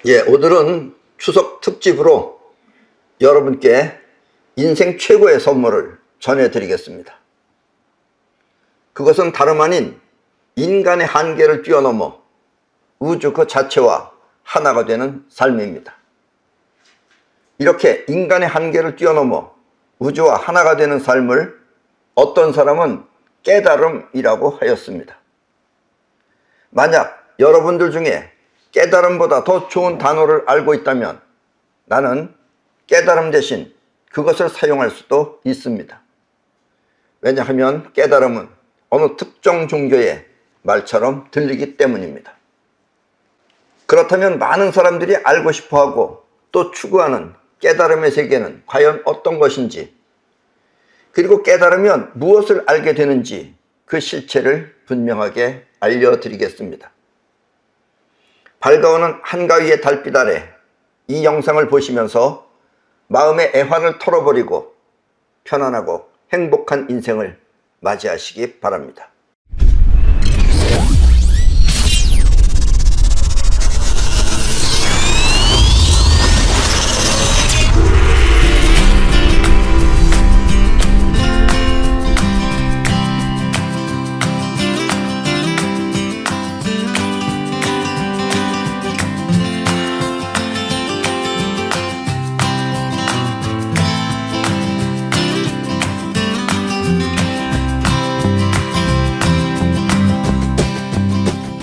오늘은 추석 특집으로 여러분께 인생 최고의 선물을 전해드리겠습니다. 그것은 다름 아닌 인간의 한계를 뛰어넘어 우주 그 자체와 하나가 되는 삶입니다. 이렇게 인간의 한계를 뛰어넘어 우주와 하나가 되는 삶을 어떤 사람은 깨달음이라고 하였습니다. 만약 여러분들 중에 깨달음보다 더 좋은 단어를 알고 있다면 나는 깨달음 대신 그것을 사용할 수도 있습니다. 왜냐하면 깨달음은 어느 특정 종교의 말처럼 들리기 때문입니다. 그렇다면 많은 사람들이 알고 싶어하고 또 추구하는 깨달음의 세계는 과연 어떤 것인지, 그리고 깨달으면 무엇을 알게 되는지 그 실체를 분명하게 알려드리겠습니다. 밝아오는 한가위의 달빛 아래 이 영상을 보시면서 마음의 애환을 털어버리고 편안하고 행복한 인생을 맞이하시기 바랍니다.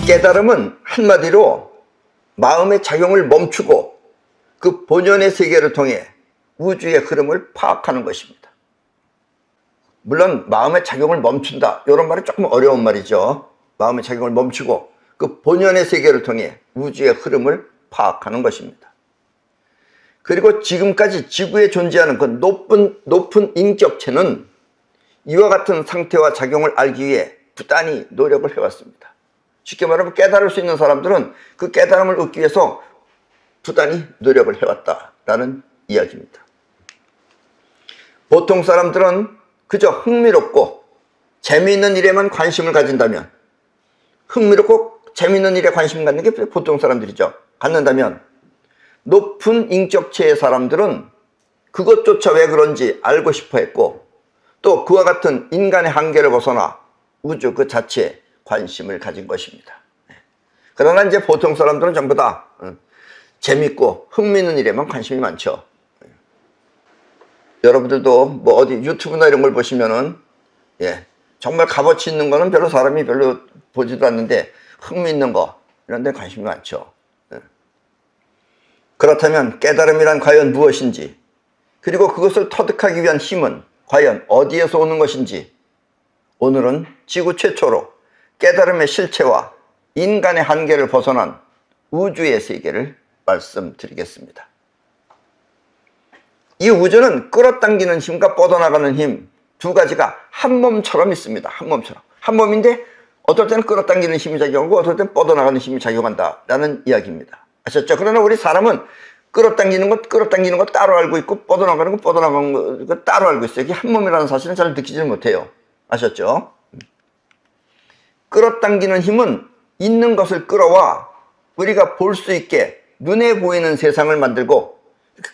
깨달음은 한마디로 마음의 작용을 멈추고 그 본연의 세계를 통해 우주의 흐름을 파악하는 것입니다. 물론 마음의 작용을 멈춘다, 이런 말은 조금 어려운 말이죠. 마음의 작용을 멈추고 그 본연의 세계를 통해 우주의 흐름을 파악하는 것입니다. 그리고 지금까지 지구에 존재하는 그 높은 인격체는 이와 같은 상태와 작용을 알기 위해 부단히 노력을 해왔습니다. 쉽게 말하면 깨달을 수 있는 사람들은 그 깨달음을 얻기 위해서 부단히 노력을 해왔다라는 이야기입니다. 보통 사람들은 그저 흥미롭고 재미있는 일에만 관심을 가진다면, 흥미롭고 재미있는 일에 관심 갖는 게 보통 사람들이죠. 갖는다면 높은 인격체의 사람들은 그것조차 왜 그런지 알고 싶어 했고, 또 그와 같은 인간의 한계를 벗어나 우주 그 자체에 관심을 가진 것입니다. 그러나 이제 보통 사람들은 전부 다 재밌고 흥미있는 일에만 관심이 많죠. 여러분들도 뭐 어디 유튜브나 이런 걸 보시면은 정말 값어치 있는 거는 사람이 별로 보지도 않는데 흥미있는 거 이런 데 관심이 많죠. 그렇다면 깨달음이란 과연 무엇인지, 그리고 그것을 터득하기 위한 힘은 과연 어디에서 오는 것인지, 오늘은 지구 최초로 깨달음의 실체와 인간의 한계를 벗어난 우주의 세계를 말씀드리겠습니다. 이 우주는 끌어당기는 힘과 뻗어나가는 힘 두 가지가 한 몸처럼 있습니다. 한 몸처럼. 한 몸인데 어떨 때는 끌어당기는 힘이 작용하고 어떨 때는 뻗어나가는 힘이 작용한다라는 이야기입니다. 아셨죠? 그러나 우리 사람은 끌어당기는 것 따로 알고 있고 뻗어나가는 거 따로 알고 있어요. 이게 한 몸이라는 사실은 잘 느끼지를 못해요. 아셨죠? 끌어당기는 힘은 있는 것을 끌어와 우리가 볼 수 있게 눈에 보이는 세상을 만들고,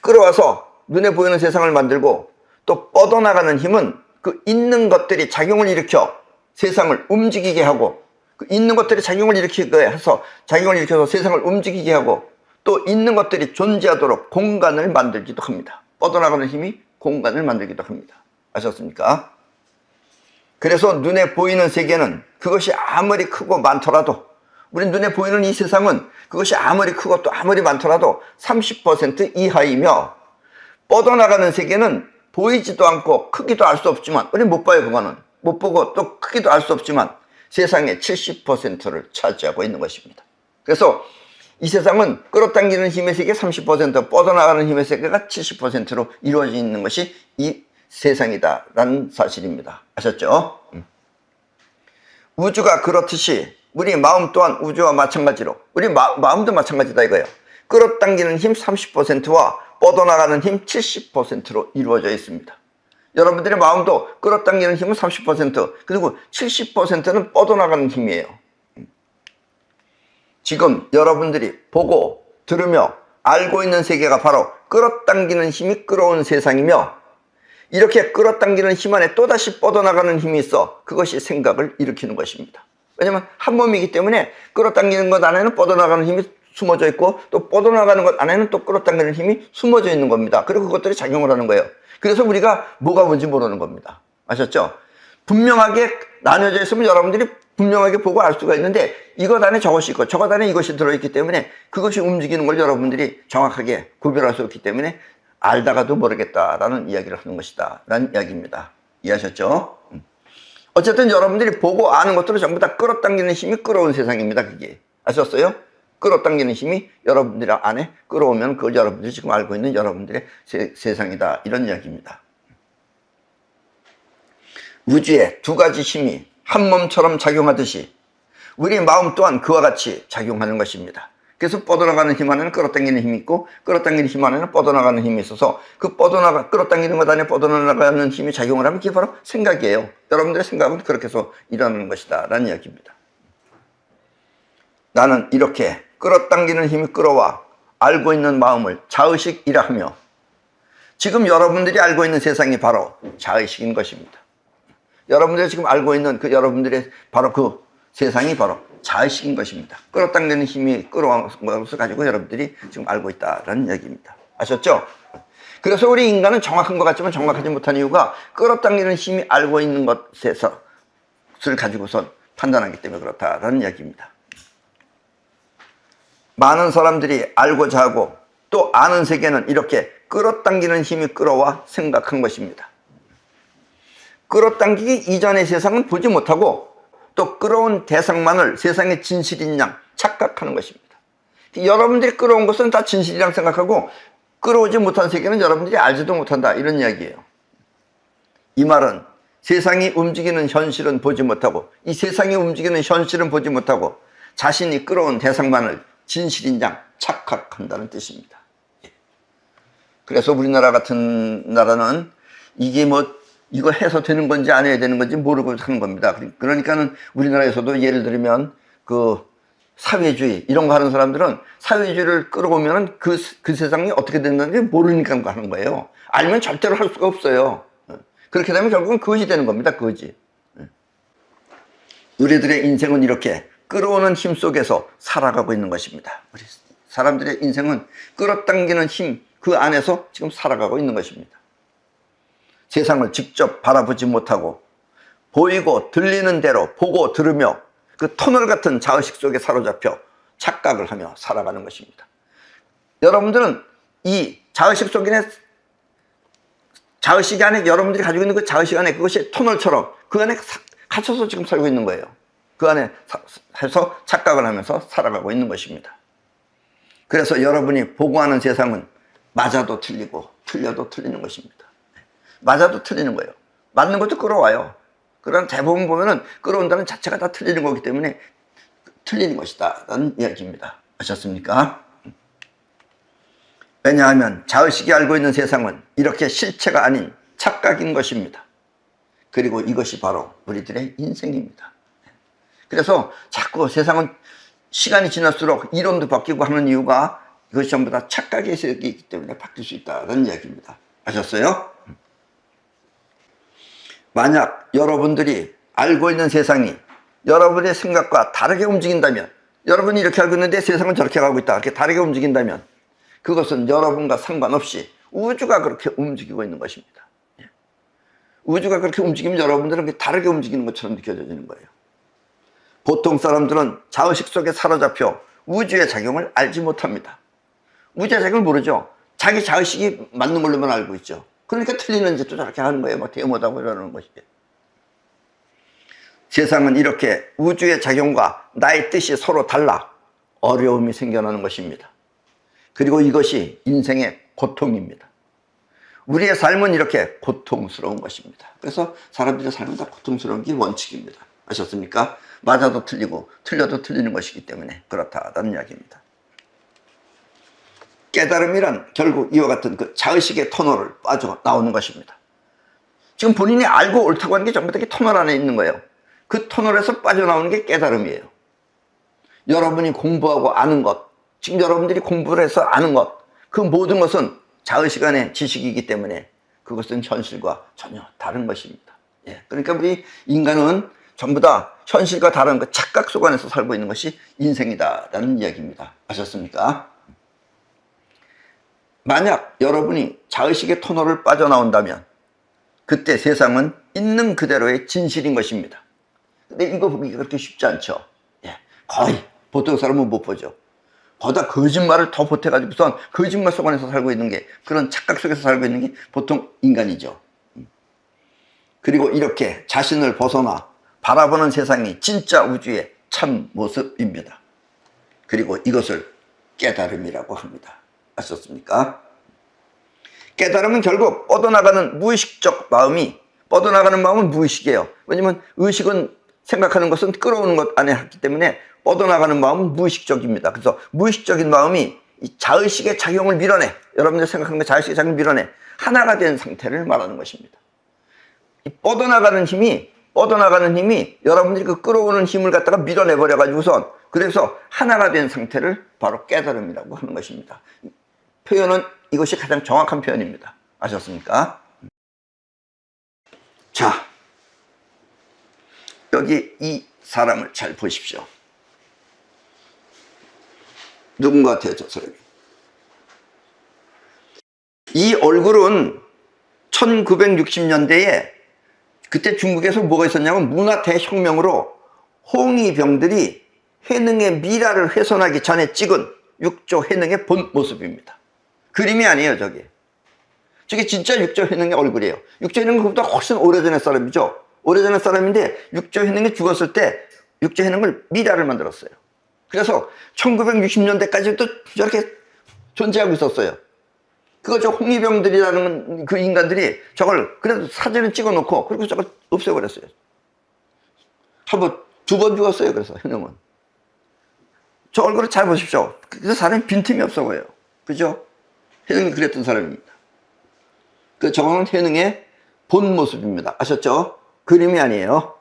끌어와서 눈에 보이는 세상을 만들고, 또 뻗어나가는 힘은 그 있는 것들이 작용을 일으켜 세상을 움직이게 하고, 그 있는 것들이 작용을 일으켜서 세상을 움직이게 하고, 또 있는 것들이 존재하도록 공간을 만들기도 합니다. 뻗어나가는 힘이 공간을 만들기도 합니다. 아셨습니까? 그래서 눈에 보이는 세계는 그것이 아무리 크고 많더라도, 우리 눈에 보이는 이 세상은 그것이 아무리 크고 또 아무리 많더라도 30% 이하이며, 뻗어나가는 세계는 보이지도 않고 크기도 알 수 없지만, 우리 못 봐요. 그거는 못 보고 또 크기도 알 수 없지만 세상의 70%를 차지하고 있는 것입니다. 그래서 이 세상은 끌어당기는 힘의 세계 30%, 뻗어나가는 힘의 세계가 70%로 이루어져 있는 것이 이 세상이다라는 사실입니다. 아셨죠? 우주가 그렇듯이 우리 마음 또한 우주와 마찬가지로, 우리 마음도 마찬가지다 이거예요. 끌어당기는 힘 30%와 뻗어나가는 힘 70%로 이루어져 있습니다. 여러분들의 마음도 끌어당기는 힘은 30%, 그리고 70%는 뻗어나가는 힘이에요. 지금 여러분들이 보고 들으며 알고 있는 세계가 바로 끌어당기는 힘이 끌어온 세상이며, 이렇게 끌어당기는 힘 안에 또다시 뻗어나가는 힘이 있어 그것이 생각을 일으키는 것입니다. 왜냐하면 한 몸이기 때문에 끌어당기는 것 안에는 뻗어나가는 힘이 숨어져 있고, 또 뻗어나가는 것 안에는 또 끌어당기는 힘이 숨어져 있는 겁니다. 그리고 그것들이 작용을 하는 거예요. 그래서 우리가 뭐가 뭔지 모르는 겁니다. 아셨죠? 분명하게 나뉘어져 있으면 여러분들이 분명하게 보고 알 수가 있는데, 이것 안에 저것이 있고 저것 안에 이것이 들어있기 때문에 그것이 움직이는 걸 여러분들이 정확하게 구별할 수 없기 때문에 알다가도 모르겠다라는 이야기를 하는 것이다 라는 이야기입니다. 이해하셨죠? 어쨌든 여러분들이 보고 아는 것들은 전부 다 끌어당기는 힘이 끌어온 세상입니다. 그게 아셨어요? 끌어당기는 힘이 여러분들 안에 끌어오면 그걸 여러분들이 지금 알고 있는 여러분들의 세상이다, 이런 이야기입니다. 우주에 두 가지 힘이 한 몸처럼 작용하듯이 우리 마음 또한 그와 같이 작용하는 것입니다. 그래서 뻗어나가는 힘 안에는 끌어당기는 힘이 있고, 끌어당기는 힘 안에는 뻗어나가는 힘이 있어서 그 끌어당기는 것 안에 뻗어나가는 힘이 작용을 하면 그게 바로 생각이에요. 여러분들의 생각은 그렇게 해서 일어나는 것이다 라는 이야기입니다. 나는 이렇게 끌어당기는 힘이 끌어와 알고 있는 마음을 자의식이라 하며, 지금 여러분들이 알고 있는 세상이 바로 자의식인 것입니다. 여러분들이 지금 알고 있는 그 여러분들의 바로 그 세상이 바로 자의식인 것입니다. 끌어당기는 힘이 끌어온 것을 가지고 여러분들이 지금 알고 있다라는 이야기입니다. 아셨죠? 그래서 우리 인간은 정확한 것 같지만 정확하지 못한 이유가 끌어당기는 힘이 알고 있는 것을 가지고선 판단하기 때문에 그렇다라는 이야기입니다. 많은 사람들이 알고자 하고 또 아는 세계는 이렇게 끌어당기는 힘이 끌어와 생각한 것입니다. 끌어당기기 이전의 세상은 보지 못하고 또 끌어온 대상만을 세상의 진실인 양 착각하는 것입니다. 여러분들이 끌어온 것은 다 진실이라고 생각하고 끌어오지 못한 세계는 여러분들이 알지도 못한다, 이런 이야기예요. 이 말은 세상이 움직이는 현실은 보지 못하고, 이 세상이 움직이는 현실은 보지 못하고 자신이 끌어온 대상만을 진실인 양 착각한다는 뜻입니다. 그래서 우리나라 같은 나라는 이게 이거 해서 되는 건지 안 해야 되는 건지 모르고 하는 겁니다. 그러니까는 우리나라에서도 예를 들면 그 사회주의 이런 거 하는 사람들은 사회주의를 끌어오면 그 세상이 어떻게 된다는지 모르니까 하는 거예요. 알면 절대로 할 수가 없어요. 그렇게 되면 결국은 거지 되는 겁니다. 거지. 우리들의 인생은 이렇게 끌어오는 힘 속에서 살아가고 있는 것입니다. 우리 사람들의 인생은 끌어당기는 힘 그 안에서 지금 살아가고 있는 것입니다. 세상을 직접 바라보지 못하고 보이고 들리는 대로 보고 들으며 그 터널 같은 자의식 속에 사로잡혀 착각을 하며 살아가는 것입니다. 여러분들은 이 자의식 속에 자의식 안에 여러분들이 가지고 있는 그 자의식 안에 그것이 터널처럼 그 안에 갇혀서 지금 살고 있는 거예요. 그 안에 해서 착각을 하면서 살아가고 있는 것입니다. 그래서 여러분이 보고하는 세상은 맞아도 틀리고 틀려도 틀리는 것입니다. 맞아도 틀리는 거예요. 맞는 것도 끌어와요. 그러나 대부분 보면은 끌어온다는 자체가 다 틀리는 거기 때문에 틀리는 것이다 라는 이야기입니다. 아셨습니까? 왜냐하면 자의식이 알고 있는 세상은 이렇게 실체가 아닌 착각인 것입니다. 그리고 이것이 바로 우리들의 인생입니다. 그래서 자꾸 세상은 시간이 지날수록 이론도 바뀌고 하는 이유가 이것이 전부 다 착각의 세계이기 때문에 바뀔 수 있다는 이야기입니다. 아셨어요? 만약 여러분들이 알고 있는 세상이 여러분의 생각과 다르게 움직인다면, 여러분이 이렇게 알고 있는데 세상은 저렇게 가고 있다, 이렇게 다르게 움직인다면 그것은 여러분과 상관없이 우주가 그렇게 움직이고 있는 것입니다. 우주가 그렇게 움직이면 여러분들은 다르게 움직이는 것처럼 느껴지는 거예요. 보통 사람들은 자의식 속에 사로잡혀 우주의 작용을 알지 못합니다. 우주의 작용을 모르죠. 자기 자의식이 맞는 걸로만 알고 있죠. 그러니까 틀리는 짓도 저렇게 하는 거예요. 막 대모하고 이러는 것이죠. 세상은 이렇게 우주의 작용과 나의 뜻이 서로 달라 어려움이 생겨나는 것입니다. 그리고 이것이 인생의 고통입니다. 우리의 삶은 이렇게 고통스러운 것입니다. 그래서 사람들의 삶은 다 고통스러운 게 원칙입니다. 아셨습니까? 맞아도 틀리고 틀려도 틀리는 것이기 때문에 그렇다는 이야기입니다. 깨달음이란 결국 이와 같은 그 자의식의 터널을 빠져나오는 것입니다. 지금 본인이 알고 옳다고 하는 게 전부 다 터널 안에 있는 거예요. 그 터널에서 빠져나오는 게 깨달음이에요. 여러분이 공부하고 아는 것, 지금 여러분들이 공부를 해서 아는 것, 그 모든 것은 자의시간의 지식이기 때문에 그것은 현실과 전혀 다른 것입니다. 예, 그러니까 우리 인간은 전부 다 현실과 다른 그 착각 속 안에서 살고 있는 것이 인생이다라는 이야기입니다. 아셨습니까? 만약 여러분이 자의식의 터널을 빠져나온다면 그때 세상은 있는 그대로의 진실인 것입니다. 근데 이거 보기가 그렇게 쉽지 않죠. 예, 거의 보통 사람은 못 보죠. 거기다 거짓말을 더 보태가지고선 거짓말 속 안에서 살고 있는 게, 그런 착각 속에서 살고 있는 게 보통 인간이죠. 그리고 이렇게 자신을 벗어나 바라보는 세상이 진짜 우주의 참 모습입니다. 그리고 이것을 깨달음이라고 합니다. 아셨습니까? 깨달음은 결국 뻗어나가는 무의식적 마음이, 뻗어나가는 마음은 무의식이에요. 왜냐면 의식은 생각하는 것은 끌어오는 것 안에 있기 때문에 뻗어나가는 마음은 무의식적입니다. 그래서 무의식적인 마음이 이 자의식의 작용을 밀어내, 여러분들 생각하는 거 자의식의 작용을 밀어내 하나가 된 상태를 말하는 것입니다. 이 뻗어나가는 힘이 여러분들이 그 끌어오는 힘을 갖다가 밀어내버려 가지고선, 그래서 하나가 된 상태를 바로 깨달음이라고 하는 것입니다. 표현은 이것이 가장 정확한 표현입니다. 아셨습니까? 자, 여기 이 사람을 잘 보십시오. 누군가 같아요, 저 사람이? 이 얼굴은 1960년대에 그때 중국에서 뭐가 있었냐면 문화 대혁명으로 홍위병들이 해능의 미라를 훼손하기 전에 찍은 육조 해능의 본 모습입니다. 그림이 아니에요, 저게. 저게 진짜 육조 해능의 얼굴이에요. 육조 해능은 그보다 훨씬 오래전의 사람이죠. 오래전의 사람인데 육조 해능이 죽었을 때 육조 해능을 미라를 만들었어요. 그래서 1960년대까지도 저렇게 존재하고 있었어요. 그거 저 홍위병들이라는 그 인간들이 저걸 그래도 사진을 찍어 놓고 그리고 저걸 없애버렸어요. 두 번 죽었어요. 그래서 해능은. 저 얼굴을 잘 보십시오. 그 사람이 빈틈이 없어 보여요. 그죠? 해능이 그랬던 사람입니다. 그 저거는 해능의 본 모습입니다. 아셨죠? 그림이 아니에요.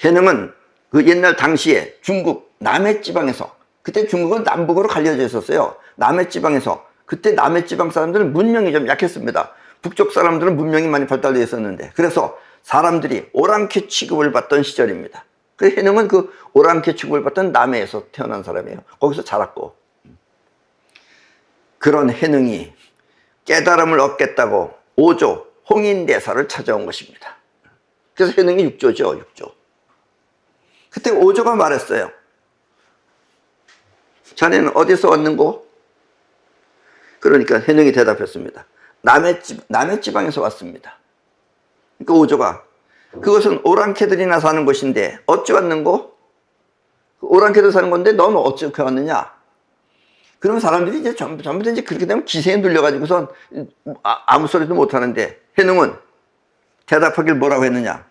해능은 그 옛날 당시에 중국 남해 지방에서, 그때 중국은 남북으로 갈려져 있었어요. 남해 지방에서, 그때 남해 지방 사람들은 문명이 좀 약했습니다. 북쪽 사람들은 문명이 많이 발달되어 있었는데, 그래서 사람들이 오랑캐 취급을 받던 시절입니다. 그 해능은 그 오랑캐 취급을 받던 남해에서 태어난 사람이에요. 거기서 자랐고, 그런 해능이 깨달음을 얻겠다고 오조 홍인대사를 찾아온 것입니다. 그래서 해능이 육조죠, 육조. 그때 오조가 말했어요. 자네는 어디서 왔는고? 그러니까 해능이 대답했습니다. 남해 지방에서 왔습니다. 그러니까 오조가, 그것은 오랑캐들이나 사는 곳인데 어찌 왔는고? 오랑캐들 사는 건데 넌 어찌 왔느냐? 그러면 사람들이 이제 전부 다 이제 그렇게 되면 기세에 눌려가지고선 아무 소리도 못 하는데, 해능은 대답하길 뭐라고 했느냐?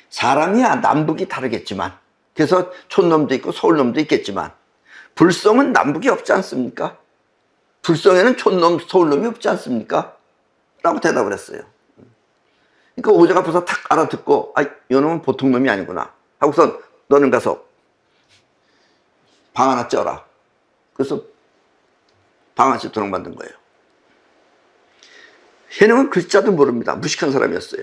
사람이야 남북이 다르겠지만, 그래서 촌놈도 있고 서울놈도 있겠지만 불성은 남북이 없지 않습니까? 불성에는 촌놈 서울놈이 없지 않습니까? 라고 대답을 했어요. 그러니까 오조가 벌써 탁 알아듣고, 아, 이놈은 보통 놈이 아니구나 하고선 너는 가서 방 하나 쪄라. 그래서 방 하나씩 도둑 만든 거예요. 해능은 글자도 모릅니다. 무식한 사람이었어요.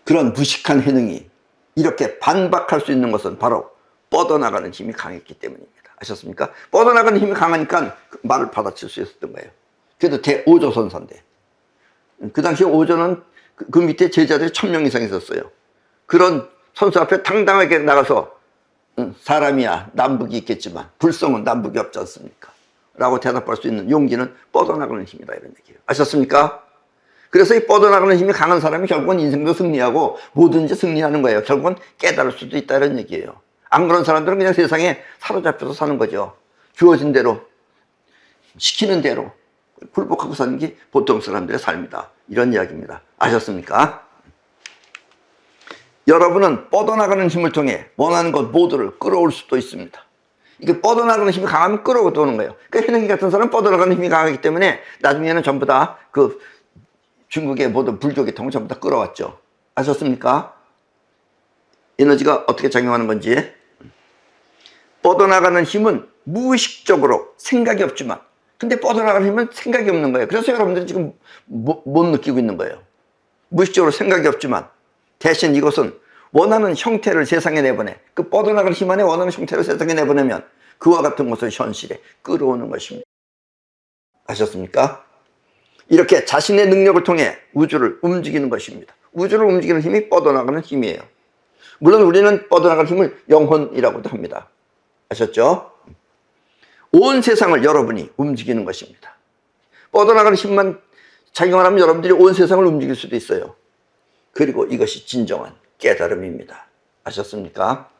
그런 무식한 해능이 이렇게 반박할 수 있는 것은 바로 뻗어나가는 힘이 강했기 때문입니다. 아셨습니까? 뻗어나가는 힘이 강하니까 그 말을 받아칠 수 있었던 거예요. 그래도 대오조 선사인데, 그 당시에 오조는 그 밑에 제자들이 1000명 이상 있었어요. 그런 선수 앞에 당당하게 나가서 사람이야 남북이 있겠지만 불성은 남북이 없지 않습니까? 라고 대답할 수 있는 용기는 뻗어나가는 힘이다, 이런 얘기예요. 아셨습니까? 그래서 이 뻗어나가는 힘이 강한 사람이 결국은 인생도 승리하고 뭐든지 승리하는 거예요. 결국은 깨달을 수도 있다, 이런 얘기예요. 안 그런 사람들은 그냥 세상에 사로잡혀서 사는 거죠. 주어진 대로, 시키는 대로 굴복하고 사는 게 보통 사람들의 삶이다, 이런 이야기입니다. 아셨습니까? 여러분은 뻗어나가는 힘을 통해 원하는 것 모두를 끌어올 수도 있습니다. 이게 뻗어나가는 힘이 강하면 끌어오는 거예요. 그러니까 해능이 같은 사람은 뻗어나가는 힘이 강하기 때문에 나중에는 전부 다 그 중국의 모든 불교계통을 전부 다 끌어왔죠. 아셨습니까? 에너지가 어떻게 작용하는 건지. 뻗어나가는 힘은 무의식적으로 생각이 없지만, 근데 뻗어나가는 힘은 생각이 없는 거예요. 그래서 여러분들이 지금 못 느끼고 있는 거예요. 무의식적으로 생각이 없지만 대신 이것은 원하는 형태를 세상에 내보내, 그 뻗어나가는 힘 안에 원하는 형태를 세상에 내보내면 그와 같은 것을 현실에 끌어오는 것입니다. 아셨습니까? 이렇게 자신의 능력을 통해 우주를 움직이는 것입니다. 우주를 움직이는 힘이 뻗어나가는 힘이에요. 물론 우리는 뻗어나가는 힘을 영혼이라고도 합니다. 아셨죠? 온 세상을 여러분이 움직이는 것입니다. 뻗어나가는 힘만 작용하면 여러분들이 온 세상을 움직일 수도 있어요. 그리고 이것이 진정한 깨달음입니다. 아셨습니까?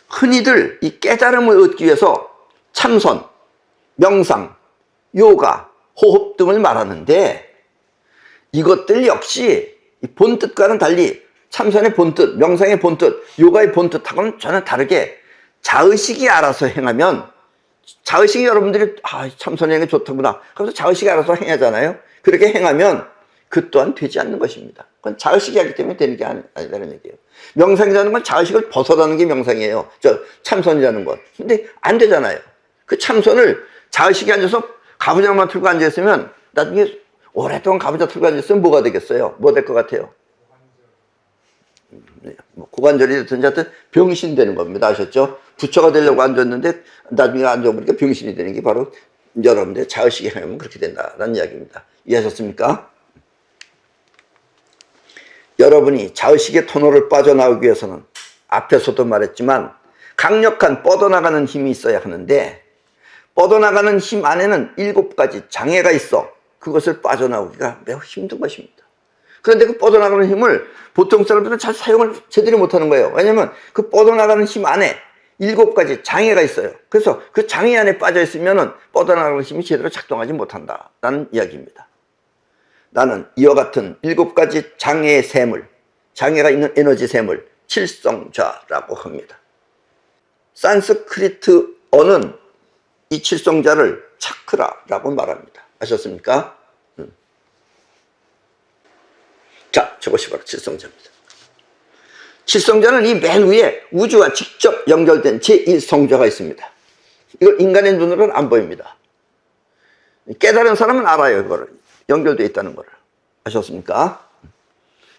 흔히들 이 깨달음을 얻기 위해서 참선, 명상, 요가, 호흡 등을 말하는데, 이것들 역시 본뜻과는 달리 참선의 본뜻, 명상의 본뜻, 요가의 본뜻하고는 전혀 다르게 자의식이 알아서 행하면, 자의식이 여러분들이 참선이 좋다구나 그래서 자의식이 알아서 행하잖아요. 그렇게 행하면 그 또한 되지 않는 것입니다. 그건 자의식이 하기 때문에 되는 게 아니라는 얘기예요. 명상이라는 건 자의식을 벗어나는 게 명상이에요. 참선이라는 건. 근데 안 되잖아요. 그 참선을 자의식이 앉아서 가부장만 틀고 앉아있으면, 나중에 오랫동안 가부장 틀고 앉아있으면 뭐가 되겠어요? 뭐 될 것 같아요? 고관절이 됐든지 하여튼 병신 되는 겁니다. 아셨죠? 부처가 되려고 앉았는데 나중에 앉아보니까 병신이 되는 게 바로 여러분들의 자의식이 하면 그렇게 된다는 이야기입니다. 이해하셨습니까? 여러분이 자의식의 터널을 빠져나오기 위해서는 앞에서도 말했지만 강력한 뻗어나가는 힘이 있어야 하는데, 뻗어나가는 힘 안에는 7가지 장애가 있어 그것을 빠져나오기가 매우 힘든 것입니다. 그런데 그 뻗어나가는 힘을 보통 사람들은 잘 사용을 제대로 못하는 거예요. 왜냐하면 그 뻗어나가는 힘 안에 7가지 장애가 있어요. 그래서 그 장애 안에 빠져 있으면 뻗어나가는 힘이 제대로 작동하지 못한다라는 이야기입니다. 나는 이와 같은 7가지 장애의 셈을, 장애가 있는 에너지 셈을 칠성자라고 합니다. 산스크리트어는 이 칠성자를 차크라라고 말합니다. 아셨습니까? 자, 저것이 바로 칠성자입니다. 칠성자는 이 맨 위에 우주와 직접 연결된 제1성자가 있습니다. 이걸 인간의 눈으로는 안 보입니다. 깨달은 사람은 알아요. 이거를 연결되어 있다는 거를. 아셨습니까?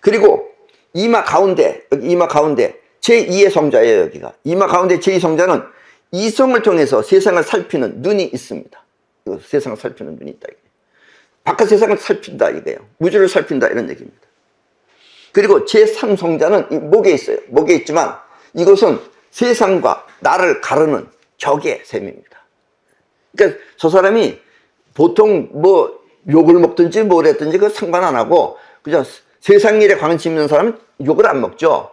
그리고 이마 가운데, 여기 이마 가운데 제2의 성자예요. 여기가 이마 가운데 제2성자는 이성을 통해서 세상을 살피는 눈이 있습니다. 이거 세상을 살피는 눈이 있다. 바깥 세상을 살핀다 이거예요. 우주를 살핀다 이런 얘기입니다. 그리고 제3성자는 이 목에 있어요. 목에 있지만 이것은 세상과 나를 가르는 적의 셈입니다. 그러니까 저 사람이 보통 뭐 욕을 먹든지 뭘 했든지 그 상관 안 하고 그냥 세상 일에 관심 있는 사람은 욕을 안 먹죠.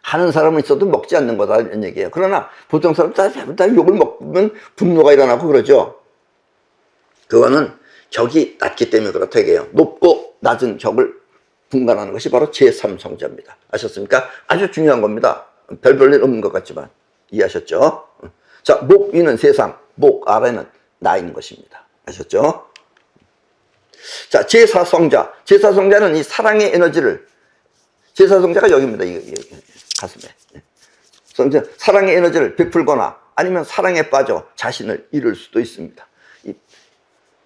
하는 사람은 있어도 먹지 않는 거다 이런 얘기예요. 그러나 보통 사람 다 욕을 먹으면 분노가 일어나고 그러죠. 그거는 격이 낮기 때문에 그렇다 이게요. 높고 낮은 격을 분간하는 것이 바로 제3성자입니다. 아셨습니까? 아주 중요한 겁니다. 별볼일 없는 것 같지만 이해하셨죠? 자, 목 위는 세상, 목 아래는 나인 것입니다. 아셨죠? 자, 제4성자. 제4성자는 이 사랑의 에너지를, 제4성자가 여기입니다. 가슴에. 사랑의 에너지를 베풀거나 아니면 사랑에 빠져 자신을 잃을 수도 있습니다. 이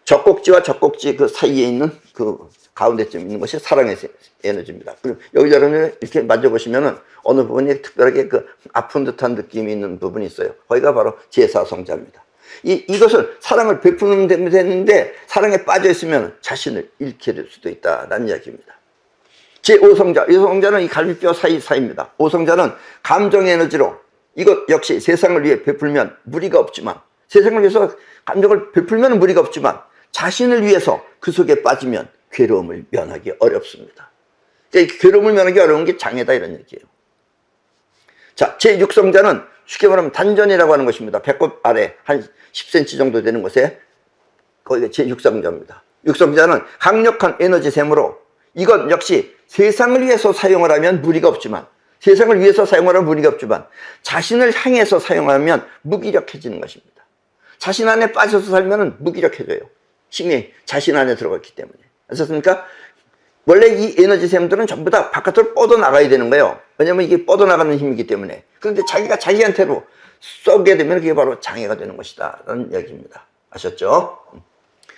젖꼭지와 젖꼭지 그 사이에 있는 그 가운데쯤 있는 것이 사랑의 에너지입니다. 그리고 여기 여러분이 이렇게 만져보시면은 어느 부분이 특별하게 그 아픈 듯한 느낌이 있는 부분이 있어요. 거기가 바로 제4성자입니다. 이것을 사랑을 베푸는 데 되는데 사랑에 빠져 있으면 자신을 잃게 될 수도 있다는 이야기입니다. 제5성자, 이 성자는 이 갈비뼈 사이입니다. 5성자는 감정의 에너지로 이것 역시 세상을 위해 베풀면 무리가 없지만, 세상을 위해서 감정을 베풀면 무리가 없지만 자신을 위해서 그 속에 빠지면 괴로움을 면하기 어렵습니다. 그러니까 괴로움을 면하기 어려운 게 장애다 이런 얘기예요. 자, 제6성자는 쉽게 말하면 단전이라고 하는 것입니다. 배꼽 아래 한 10cm 정도 되는 곳에 거기가 제6성자입니다. 6성자는 강력한 에너지 셈으로 이것 역시 세상을 위해서 사용을 하면 무리가 없지만, 세상을 위해서 사용을 하면 무리가 없지만 자신을 향해서 사용하면 무기력해지는 것입니다. 자신 안에 빠져서 살면 무기력해져요. 힘이 자신 안에 들어갔기 때문에. 아셨습니까? 원래 이 에너지샘들은 전부 다 바깥으로 뻗어나가야 되는 거예요. 왜냐면 이게 뻗어나가는 힘이기 때문에. 그런데 자기가 자기한테로 쏘게 되면 그게 바로 장애가 되는 것이다 라는 이야기입니다. 아셨죠?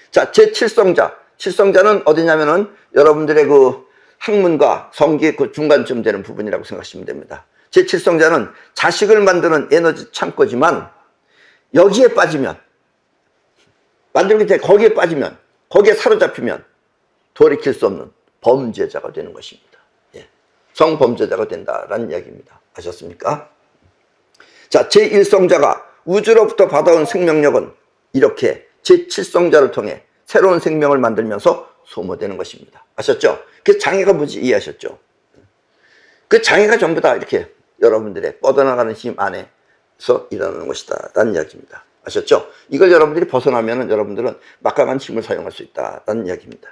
자, 제7성자. 칠성자는 어디냐면은 여러분들의 그 학문과 성기의 그 중간쯤 되는 부분이라고 생각하시면 됩니다. 제7성자는 자식을 만드는 에너지 창고지만 여기에 빠지면, 만들기 때문에 거기에 빠지면, 거기에 사로잡히면 돌이킬 수 없는 범죄자가 되는 것입니다. 예. 성범죄자가 된다라는 이야기입니다. 아셨습니까? 자, 제1성자가 우주로부터 받아온 생명력은 이렇게 제7성자를 통해 새로운 생명을 만들면서 소모되는 것입니다. 아셨죠? 그 장애가 뭔지 이해하셨죠? 그 장애가 전부 다 이렇게 여러분들의 뻗어나가는 힘 안에서 일어나는 것이다 라는 이야기입니다. 아셨죠? 이걸 여러분들이 벗어나면 여러분들은 막강한 힘을 사용할 수 있다라는 이야기입니다.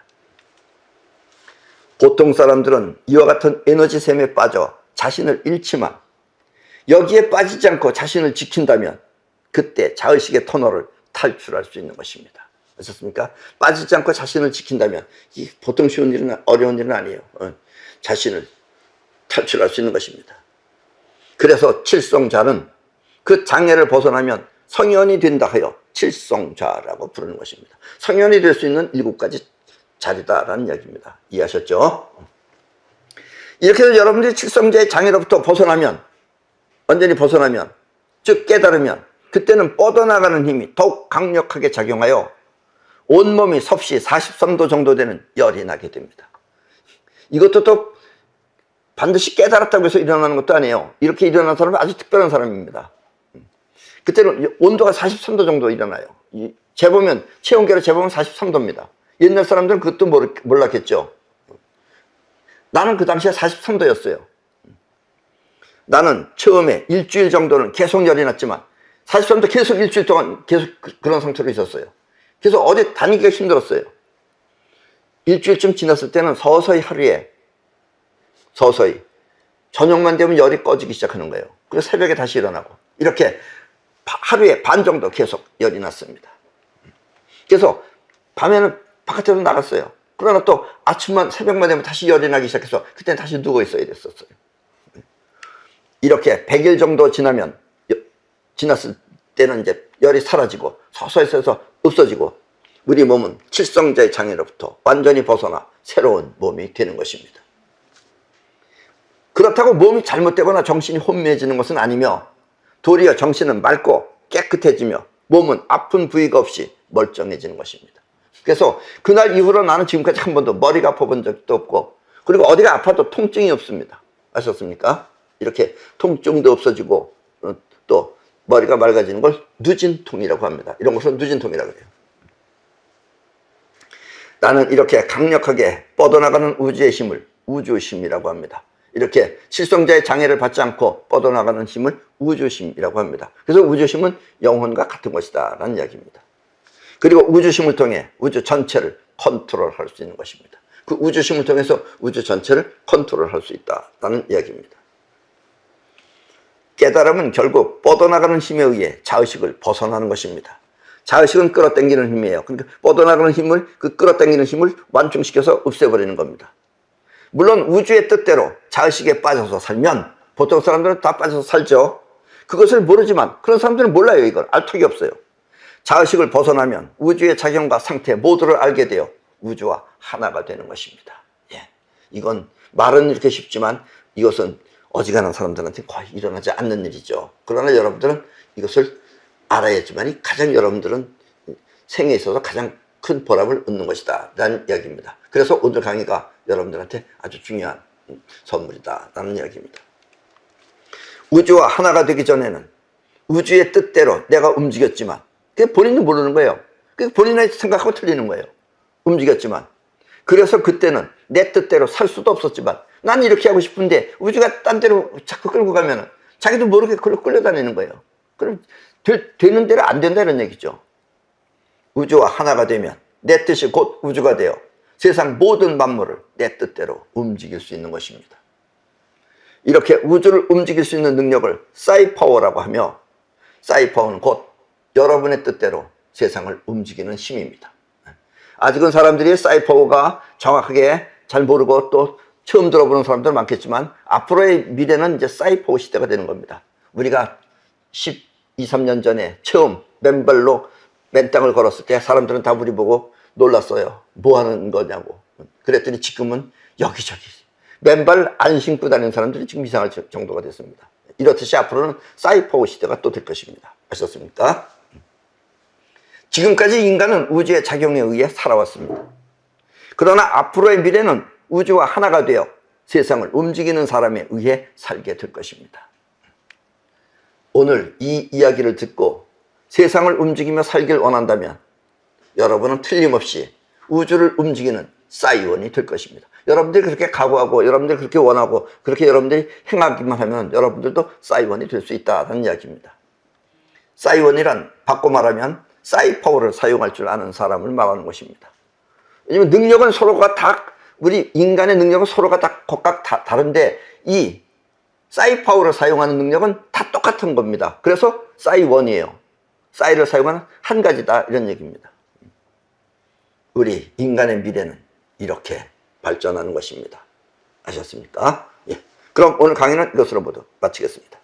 보통 사람들은 이와 같은 에너지샘에 빠져 자신을 잃지만 여기에 빠지지 않고 자신을 지킨다면 그때 자의식의 터널을 탈출할 수 있는 것입니다. 아셨습니까? 빠지지 않고 자신을 지킨다면 이 보통 쉬운 일은 어려운 일은 아니에요. 자신을 탈출할 수 있는 것입니다. 그래서 칠성자는 그 장애를 벗어나면 성현이 된다 하여 칠성자라고 부르는 것입니다. 성현이 될 수 있는 7가지 자리다라는 이야기입니다. 이해하셨죠? 이렇게 해서 여러분들이 칠성자의 장애로부터 벗어나면, 완전히 벗어나면, 즉 깨달으면 그때는 뻗어나가는 힘이 더욱 강력하게 작용하여 온몸이 섭씨 43도 정도 되는 열이 나게 됩니다. 이것도 또 반드시 깨달았다고 해서 일어나는 것도 아니에요. 이렇게 일어난 사람은 아주 특별한 사람입니다. 그때는 온도가 43도 정도 일어나요. 재보면, 체온계로 재보면 43도입니다. 옛날 사람들은 그것도 몰랐겠죠. 나는 그 당시에 43도였어요. 나는 처음에 일주일 정도는 계속 열이 났지만 43도 계속 일주일 동안 계속 그런 상태로 있었어요. 그래서 어디 다니기가 힘들었어요. 일주일쯤 지났을 때는 서서히 하루에 서서히 저녁만 되면 열이 꺼지기 시작하는 거예요. 그래서 새벽에 다시 일어나고 이렇게 하루에 반 정도 계속 열이 났습니다. 그래서 밤에는 바깥으로 나갔어요. 그러나 또 아침만 새벽만 되면 다시 열이 나기 시작해서 그때는 다시 누워 있어야 됐었어요. 이렇게 100일 정도 지났을 때는 이제 열이 사라지고 서서히 서서 없어지고 우리 몸은 칠성자의 장애로부터 완전히 벗어나 새로운 몸이 되는 것입니다. 그렇다고 몸이 잘못되거나 정신이 혼미해지는 것은 아니며 도리어 정신은 맑고 깨끗해지며 몸은 아픈 부위가 없이 멀쩡해지는 것입니다. 그래서 그날 이후로 나는 지금까지 한 번도 머리가 아파본 적도 없고 그리고 어디가 아파도 통증이 없습니다. 아셨습니까? 이렇게 통증도 없어지고 또 머리가 맑아지는 걸 누진통이라고 합니다. 이런 것을 누진통이라고 해요. 나는 이렇게 강력하게 뻗어나가는 우주의 힘을 우주심이라고 합니다. 이렇게 칠성자의 장애를 받지 않고 뻗어나가는 힘을 우주심이라고 합니다. 그래서 우주심은 영혼과 같은 것이다 라는 이야기입니다. 그리고 우주심을 통해 우주 전체를 컨트롤할 수 있는 것입니다. 그 우주심을 통해서 우주 전체를 컨트롤할 수 있다라는 이야기입니다. 깨달음은 결국 뻗어나가는 힘에 의해 자의식을 벗어나는 것입니다. 자의식은 끌어당기는 힘이에요. 그러니까 뻗어나가는 힘을, 그 끌어당기는 힘을 완충시켜서 없애버리는 겁니다. 물론 우주의 뜻대로 자의식에 빠져서 살면 보통 사람들은 다 빠져서 살죠. 그것을 모르지만 그런 사람들은 몰라요. 이걸 알 턱이 없어요. 자의식을 벗어나면 우주의 작용과 상태 모두를 알게 되어 우주와 하나가 되는 것입니다. 예. 이건 말은 이렇게 쉽지만 이것은 어지간한 사람들한테 거의 일어나지 않는 일이죠. 그러나 여러분들은 이것을 알아야지만 가장 여러분들은 생에 있어서 가장 큰 보람을 얻는 것이다 라는 이야기입니다. 그래서 오늘 강의가 여러분들한테 아주 중요한 선물이다 라는 이야기입니다. 우주와 하나가 되기 전에는 우주의 뜻대로 내가 움직였지만 그게 본인도 모르는 거예요. 그게 본인의 생각하고 틀리는 거예요. 움직였지만 그래서 그때는 내 뜻대로 살 수도 없었지만 난 이렇게 하고 싶은데 우주가 딴 데로 자꾸 끌고 가면 자기도 모르게 그걸로 끌려다니는 거예요. 그럼 되는 대로 안 된다 이런 얘기죠. 우주와 하나가 되면 내 뜻이 곧 우주가 되어 세상 모든 만물을 내 뜻대로 움직일 수 있는 것입니다. 이렇게 우주를 움직일 수 있는 능력을 사이파워라고 하며 사이파워는 곧 여러분의 뜻대로 세상을 움직이는 힘입니다. 아직은 사람들이 사이파워가 정확하게 잘 모르고 또 처음 들어보는 사람들 많겠지만 앞으로의 미래는 이제 사이퍼 시대가 되는 겁니다. 우리가 12, 13년 전에 처음 맨발로 맨 땅을 걸었을 때 사람들은 다 우리 보고 놀랐어요. 뭐 하는 거냐고. 그랬더니 지금은 여기저기 맨발 안 신고 다니는 사람들이 지금 이상할 정도가 됐습니다. 이렇듯이 앞으로는 사이퍼 시대가 또 될 것입니다. 아셨습니까? 지금까지 인간은 우주의 작용에 의해 살아왔습니다. 그러나 앞으로의 미래는 우주와 하나가 되어 세상을 움직이는 사람에 의해 살게 될 것입니다. 오늘 이 이야기를 듣고 세상을 움직이며 살길 원한다면 여러분은 틀림없이 우주를 움직이는 싸이원이 될 것입니다. 여러분들이 그렇게 각오하고 여러분들이 그렇게 원하고 그렇게 여러분들이 행하기만 하면 여러분들도 싸이원이 될 수 있다는 이야기입니다. 싸이원이란 바꿔 말하면 싸이파워를 사용할 줄 아는 사람을 말하는 것입니다. 왜냐하면 능력은 서로가 다 우리 인간의 능력은 서로가 다 각각 다른데 이 싸이파워를 사용하는 능력은 다 똑같은 겁니다. 그래서 싸이원이에요. 싸이를 사용하는 한 가지다 이런 얘기입니다. 우리 인간의 미래는 이렇게 발전하는 것입니다. 아셨습니까? 예. 그럼 오늘 강의는 이것으로 모두 마치겠습니다.